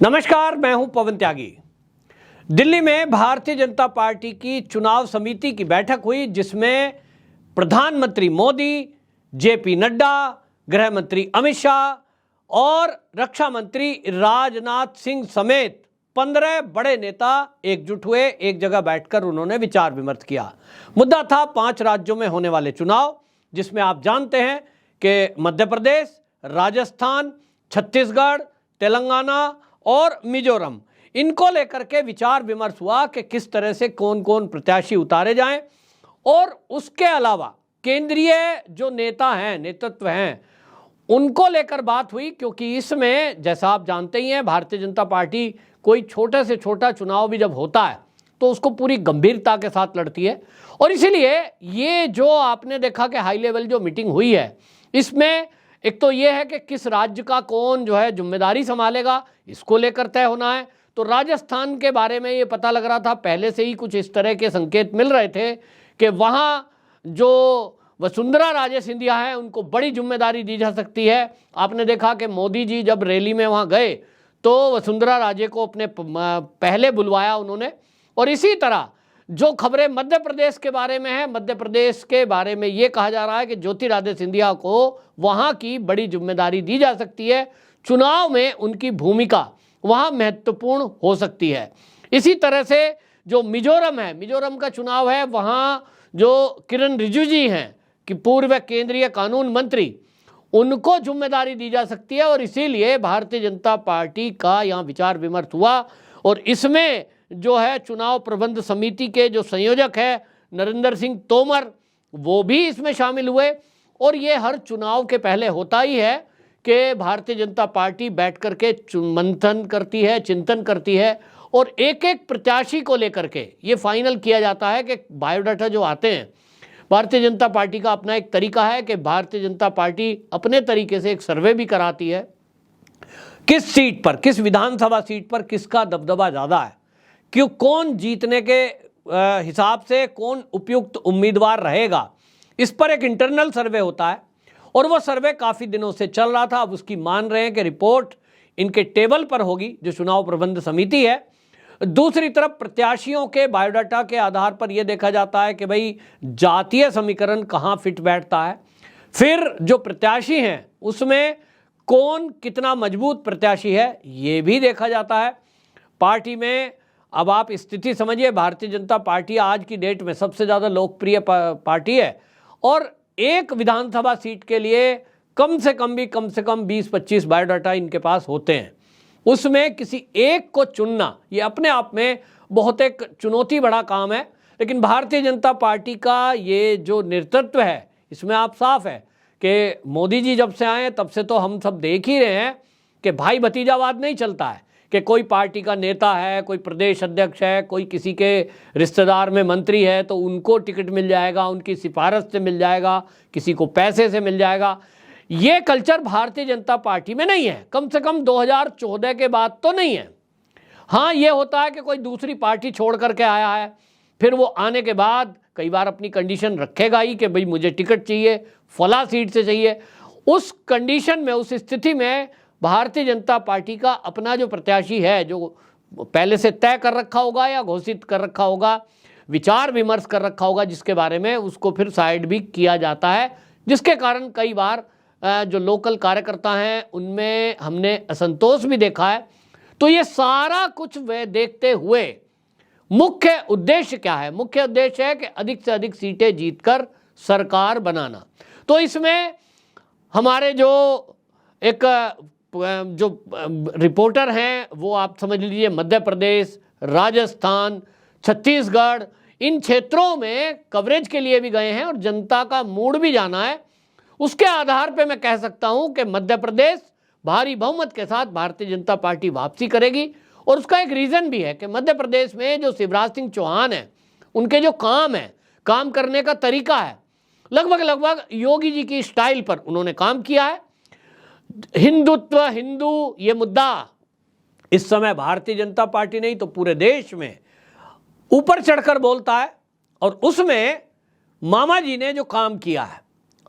नमस्कार, मैं हूं पवन त्यागी। दिल्ली में भारतीय जनता पार्टी की चुनाव समिति की बैठक हुई, जिसमें प्रधानमंत्री मोदी, जेपी नड्डा, गृह मंत्री अमित शाह और रक्षा मंत्री राजनाथ सिंह समेत 15 बड़े नेता एकजुट हुए। एक जगह बैठकर उन्होंने विचार विमर्श किया। मुद्दा था 5 राज्यों में होने वाले चुनाव, जिसमें आप जानते हैं कि मध्य प्रदेश, राजस्थान, छत्तीसगढ़, तेलंगाना और मिजोरम, इनको लेकर के विचार विमर्श हुआ कि किस तरह से कौन कौन प्रत्याशी उतारे जाएं। और उसके अलावा केंद्रीय जो नेता हैं, नेतृत्व हैं, उनको लेकर बात हुई, क्योंकि इसमें जैसा आप जानते ही हैं, भारतीय जनता पार्टी कोई छोटे से छोटा चुनाव भी जब होता है तो उसको पूरी गंभीरता के साथ लड़ती है। और इसीलिए ये जो आपने देखा कि हाई लेवल जो मीटिंग हुई है, इसमें एक तो ये है कि किस राज्य का कौन जो है जिम्मेदारी संभालेगा, इसको लेकर तय होना है। तो राजस्थान के बारे में ये पता लग रहा था, पहले से ही कुछ इस तरह के संकेत मिल रहे थे कि वहाँ जो वसुंधरा राजे सिंधिया है, उनको बड़ी जिम्मेदारी दी जा सकती है। आपने देखा कि मोदी जी जब रैली में वहाँ गए तो वसुंधरा राजे को अपने पहले बुलवाया उन्होंने। और इसी तरह जो खबरें मध्य प्रदेश के बारे में है, मध्य प्रदेश के बारे में ये कहा जा रहा है कि ज्योतिरादित्य सिंधिया को वहाँ की बड़ी जिम्मेदारी दी जा सकती है। चुनाव में उनकी भूमिका वहाँ महत्वपूर्ण हो सकती है। इसी तरह से जो मिजोरम है, मिजोरम का चुनाव है, वहाँ जो किरण रिजिजू जी हैं कि पूर्व केंद्रीय कानून मंत्री, उनको जिम्मेदारी दी जा सकती है। और इसीलिए भारतीय जनता पार्टी का यहाँ विचार विमर्श हुआ। और इसमें जो है चुनाव प्रबंध समिति के जो संयोजक है नरेंद्र सिंह तोमर, वो भी इसमें शामिल हुए। और ये हर चुनाव के पहले होता ही है कि भारतीय जनता पार्टी बैठ कर के मंथन करती है, चिंतन करती है, और एक एक प्रत्याशी को लेकर के ये फाइनल किया जाता है कि बायोडाटा जो आते हैं। भारतीय जनता पार्टी का अपना एक तरीका है कि भारतीय जनता पार्टी अपने तरीके से एक सर्वे भी कराती है, किस सीट पर, किस विधानसभा सीट पर किसका दबदबा ज़्यादा है, क्यों, कौन जीतने के हिसाब से कौन उपयुक्त उम्मीदवार रहेगा। इस पर एक इंटरनल सर्वे होता है, और वो सर्वे काफ़ी दिनों से चल रहा था। अब उसकी मान रहे हैं कि रिपोर्ट इनके टेबल पर होगी, जो चुनाव प्रबंध समिति है। दूसरी तरफ प्रत्याशियों के बायोडाटा के आधार पर यह देखा जाता है कि भाई जातीय समीकरण कहाँ फिट बैठता है। फिर जो प्रत्याशी हैं उसमें कौन कितना मजबूत प्रत्याशी है, ये भी देखा जाता है। पार्टी में अब आप स्थिति समझिए, भारतीय जनता पार्टी आज की डेट में सबसे ज़्यादा लोकप्रिय पार्टी है, और एक विधानसभा सीट के लिए कम से कम 20-25 बायोडाटा इनके पास होते हैं। उसमें किसी एक को चुनना ये अपने आप में बहुत एक चुनौती बड़ा काम है। लेकिन भारतीय जनता पार्टी का ये जो नेतृत्व है, इसमें आप साफ है कि मोदी जी जब से आए तब से तो हम सब देख ही रहे हैं कि भाई भतीजावाद नहीं चलता है, कि कोई पार्टी का नेता है, कोई प्रदेश अध्यक्ष है, कोई किसी के रिश्तेदार में मंत्री है तो उनको टिकट मिल जाएगा, उनकी सिफारिश से मिल जाएगा, किसी को पैसे से मिल जाएगा। ये कल्चर भारतीय जनता पार्टी में नहीं है, कम से कम 2014 के बाद तो नहीं है। हाँ, ये होता है कि कोई दूसरी पार्टी छोड़ करके आया है, फिर वो आने के बाद कई बार अपनी कंडीशन रखेगा ही कि भाई मुझे टिकट चाहिए, फला सीट से चाहिए। उस कंडीशन में, उस स्थिति में भारतीय जनता पार्टी का अपना जो प्रत्याशी है, जो पहले से तय कर रखा होगा या घोषित कर रखा होगा, विचार विमर्श कर रखा होगा जिसके बारे में, उसको फिर साइड भी किया जाता है, जिसके कारण कई बार जो लोकल कार्यकर्ता हैं उनमें हमने असंतोष भी देखा है। तो ये सारा कुछ वे देखते हुए मुख्य उद्देश्य क्या है? मुख्य उद्देश्य है कि अधिक से अधिक सीटें जीतकर सरकार बनाना। तो इसमें हमारे जो एक जो रिपोर्टर हैं वो आप समझ लीजिए मध्य प्रदेश, राजस्थान, छत्तीसगढ़, इन क्षेत्रों में कवरेज के लिए भी गए हैं और जनता का मूड भी जाना है। उसके आधार पे मैं कह सकता हूं कि मध्य प्रदेश भारी बहुमत के साथ भारतीय जनता पार्टी वापसी करेगी। और उसका एक रीज़न भी है कि मध्य प्रदेश में जो शिवराज सिंह चौहान है, उनके जो काम है, काम करने का तरीका है, लगभग योगी जी की स्टाइल पर उन्होंने काम किया है। हिंदुत्व, हिंदू, ये मुद्दा इस समय भारतीय जनता पार्टी नहीं तो पूरे देश में ऊपर चढ़कर बोलता है। और उसमें मामा जी ने जो काम किया है,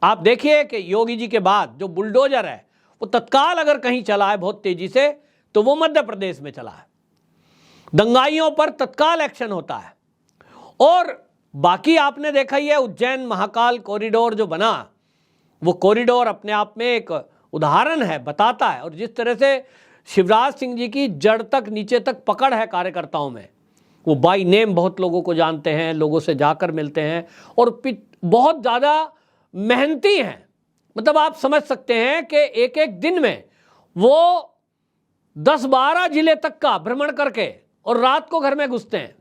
आप देखिए कि योगी जी के बाद जो बुलडोजर है वो तत्काल अगर कहीं चला है बहुत तेजी से, तो वो मध्य प्रदेश में चला है। दंगाइयों पर तत्काल एक्शन होता है। और बाकी आपने देखा ही है, उज्जैन महाकाल कॉरिडोर जो बना, वो कॉरिडोर अपने आप में एक उदाहरण है, बताता है। और जिस तरह से शिवराज सिंह जी की जड़ तक नीचे तक पकड़ है कार्यकर्ताओं में, वो बाय नेम बहुत लोगों को जानते हैं, लोगों से जाकर मिलते हैं और बहुत ज़्यादा मेहनती हैं। मतलब आप समझ सकते हैं कि एक एक दिन में वो 10-12 जिले तक का भ्रमण करके और रात को घर में घुसते हैं।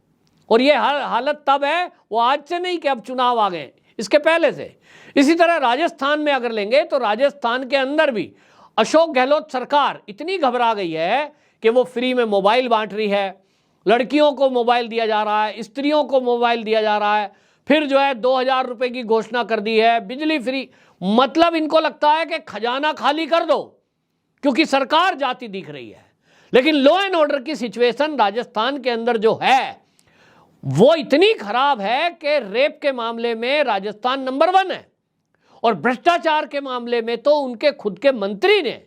और ये हालत तब है, वो आज से नहीं कि अब चुनाव आ गए, इसके पहले से। इसी तरह राजस्थान में अगर लेंगे तो राजस्थान के अंदर भी अशोक गहलोत सरकार इतनी घबरा गई है कि वो फ्री में मोबाइल बांट रही है, लड़कियों को मोबाइल दिया जा रहा है, स्त्रियों को मोबाइल दिया जा रहा है, फिर जो है 2000 रुपए की घोषणा कर दी है, बिजली फ्री। मतलब इनको लगता है कि खजाना खाली कर दो, क्योंकि सरकार जाती दिख रही है। लेकिन लॉ एंड ऑर्डर की सिचुएशन राजस्थान के अंदर जो है वो इतनी खराब है कि रेप के मामले में राजस्थान नंबर 1 है, और भ्रष्टाचार के मामले में तो उनके खुद के मंत्री ने,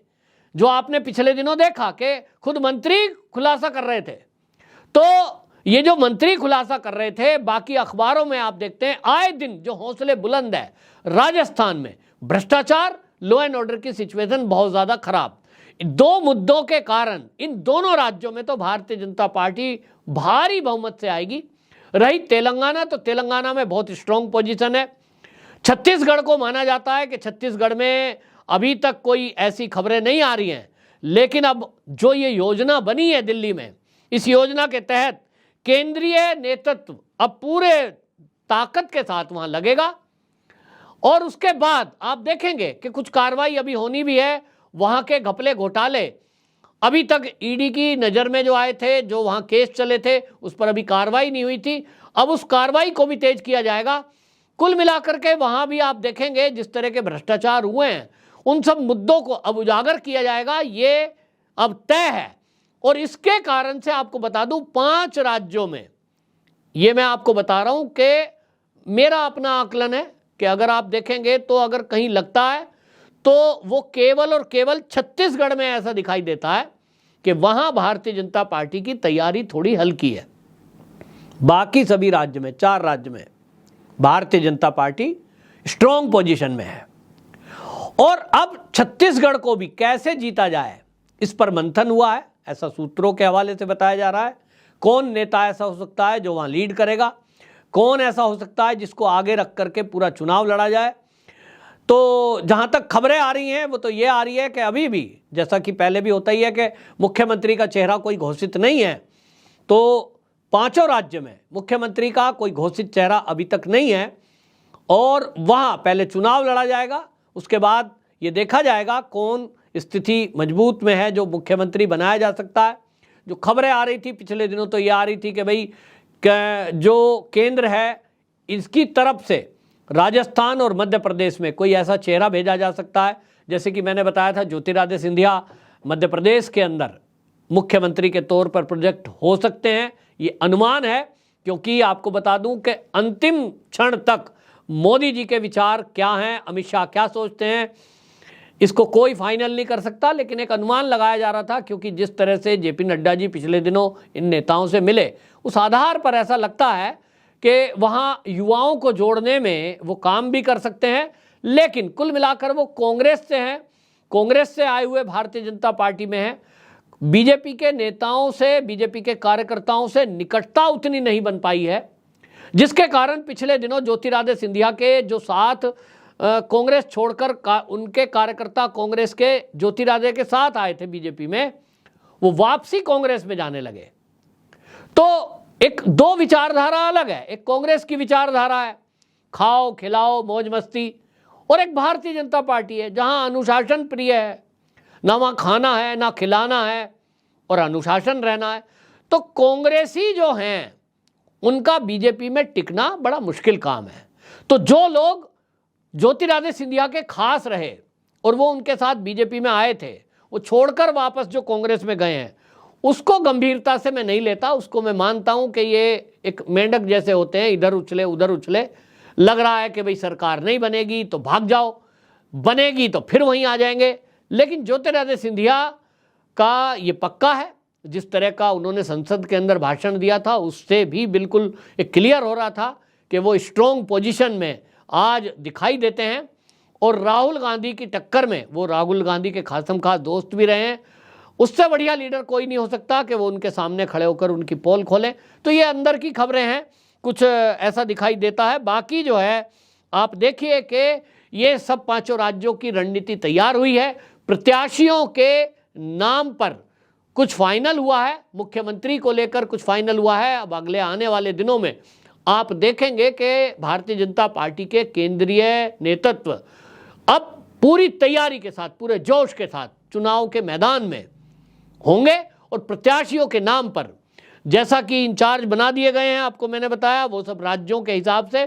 जो आपने पिछले दिनों देखा कि खुद मंत्री खुलासा कर रहे थे, तो ये जो मंत्री खुलासा कर रहे थे, बाकी अखबारों में आप देखते हैं आए दिन जो हौसले बुलंद है राजस्थान में, भ्रष्टाचार, लॉ एंड ऑर्डर की सिचुएशन बहुत ज्यादा खराब। दो मुद्दों के कारण इन दोनों राज्यों में तो भारतीय जनता पार्टी भारी बहुमत से आएगी। रही तेलंगाना, तो तेलंगाना में बहुत स्ट्रांग पोजीशन है। छत्तीसगढ़ को माना जाता है कि छत्तीसगढ़ में अभी तक कोई ऐसी खबरें नहीं आ रही हैं, लेकिन अब जो ये योजना बनी है दिल्ली में, इस योजना के तहत केंद्रीय नेतृत्व अब पूरे ताकत के साथ वहां लगेगा। और उसके बाद आप देखेंगे कि कुछ कार्रवाई अभी होनी भी है। वहां के घपले घोटाले अभी तक ईडी की नज़र में जो आए थे, जो वहां केस चले थे, उस पर अभी कार्रवाई नहीं हुई थी। अब उस कार्रवाई को भी तेज किया जाएगा। कुल मिलाकर के वहां भी आप देखेंगे जिस तरह के भ्रष्टाचार हुए हैं, उन सब मुद्दों को अब उजागर किया जाएगा, ये अब तय है। और इसके कारण से आपको बता दूं, 5 राज्यों में, ये मैं आपको बता रहा हूं कि मेरा अपना आकलन है कि अगर आप देखेंगे तो अगर कहीं लगता है तो वो केवल और केवल छत्तीसगढ़ में ऐसा दिखाई देता है कि वहां भारतीय जनता पार्टी की तैयारी थोड़ी हल्की है। बाकी सभी राज्य में, 4 राज्य में Bharatiya Janata party strong position में है। और अब छत्तीसगढ़ को भी कैसे जीता जाए, इस पर मंथन हुआ है, ऐसा सूत्रों के हवाले से बताया जा रहा है। कौन नेता ऐसा हो सकता है जो वहां लीड करेगा, कौन ऐसा हो सकता है जिसको आगे रख करके पूरा चुनाव लड़ा जाए। तो जहां तक खबरें आ रही हैं वो तो ये आ रही है कि अभी भी, जैसा कि पहले भी होता ही है कि मुख्यमंत्री का चेहरा कोई घोषित नहीं है, तो 5 राज्य में मुख्यमंत्री का कोई घोषित चेहरा अभी तक नहीं है। और वहां पहले चुनाव लड़ा जाएगा, उसके बाद ये देखा जाएगा कौन स्थिति मजबूत में है जो मुख्यमंत्री बनाया जा सकता है। जो खबरें आ रही थी पिछले दिनों तो ये आ रही थी कि भाई जो केंद्र है इसकी तरफ से राजस्थान और मध्य प्रदेश में कोई ऐसा चेहरा भेजा जा सकता है, जैसे कि मैंने बताया था ज्योतिरादित्य सिंधिया मध्य प्रदेश के अंदर मुख्यमंत्री के तौर पर प्रोजेक्ट हो सकते हैं, ये अनुमान है। क्योंकि आपको बता दूं कि अंतिम क्षण तक मोदी जी के विचार क्या हैं, अमित शाह क्या सोचते हैं, इसको कोई फाइनल नहीं कर सकता, लेकिन एक अनुमान लगाया जा रहा था। क्योंकि जिस तरह से जेपी नड्डा जी पिछले दिनों इन नेताओं से मिले, उस आधार पर ऐसा लगता है कि वहाँ युवाओं को जोड़ने में वो काम भी कर सकते हैं। लेकिन कुल मिलाकर वो कांग्रेस से हैं, कांग्रेस से आए हुए भारतीय जनता पार्टी में हैं। बीजेपी के नेताओं से, बीजेपी के कार्यकर्ताओं से निकटता उतनी नहीं बन पाई है, जिसके कारण पिछले दिनों ज्योतिरादित्य सिंधिया के जो साथ कांग्रेस छोड़कर उनके कार्यकर्ता कांग्रेस के ज्योतिरादित्य के साथ आए थे बीजेपी में, वो वापसी कांग्रेस में जाने लगे। तो एक 2 विचारधारा अलग है, एक कांग्रेस की विचारधारा है खाओ खिलाओ मौज मस्ती, और एक भारतीय जनता पार्टी है जहां अनुशासन प्रिय है, ना वहां खाना है ना खिलाना है और अनुशासन रहना है। तो कांग्रेसी जो हैं उनका बीजेपी में टिकना बड़ा मुश्किल काम है। तो जो लोग ज्योतिरादित्य सिंधिया के खास रहे और वो उनके साथ बीजेपी में आए थे, वो छोड़कर वापस जो कांग्रेस में गए हैं, उसको गंभीरता से मैं नहीं लेता। उसको मैं मानता हूं कि ये एक मेंढक जैसे होते हैं, इधर उछले उधर उछले। लग रहा है कि भाई सरकार नहीं बनेगी तो भाग जाओ, बनेगी तो फिर वहीं आ जाएंगे। लेकिन ज्योतिरादित्य सिंधिया का ये पक्का है। जिस तरह का उन्होंने संसद के अंदर भाषण दिया था उससे भी बिल्कुल एक क्लियर हो रहा था कि वो स्ट्रॉन्ग पोजीशन में आज दिखाई देते हैं। और राहुल गांधी की टक्कर में, वो राहुल गांधी के खासम खास दोस्त भी रहे हैं, उससे बढ़िया लीडर कोई नहीं हो सकता कि वो उनके सामने खड़े होकर उनकी पोल खोलें। तो ये अंदर की खबरें हैं, कुछ ऐसा दिखाई देता है। बाकी जो है आप देखिए कि ये सब पांचों राज्यों की रणनीति तैयार हुई है। प्रत्याशियों के नाम पर कुछ फाइनल हुआ है, मुख्यमंत्री को लेकर कुछ फाइनल हुआ है। अब अगले आने वाले दिनों में आप देखेंगे कि भारतीय जनता पार्टी के केंद्रीय नेतृत्व अब पूरी तैयारी के साथ, पूरे जोश के साथ चुनाव के मैदान में होंगे और प्रत्याशियों के नाम पर जैसा कि इंचार्ज बना दिए गए हैं, आपको मैंने बताया, वो सब राज्यों के हिसाब से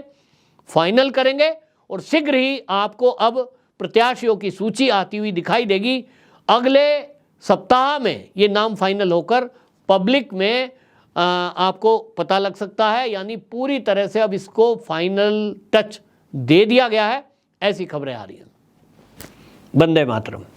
फाइनल करेंगे और शीघ्र ही आपको अब प्रत्याशियों की सूची आती हुई दिखाई देगी। अगले सप्ताह में ये नाम फाइनल होकर पब्लिक में आपको पता लग सकता है। यानी पूरी तरह से अब इसको फाइनल टच दे दिया गया है, ऐसी खबरें आ रही हैं। वंदे मातरम।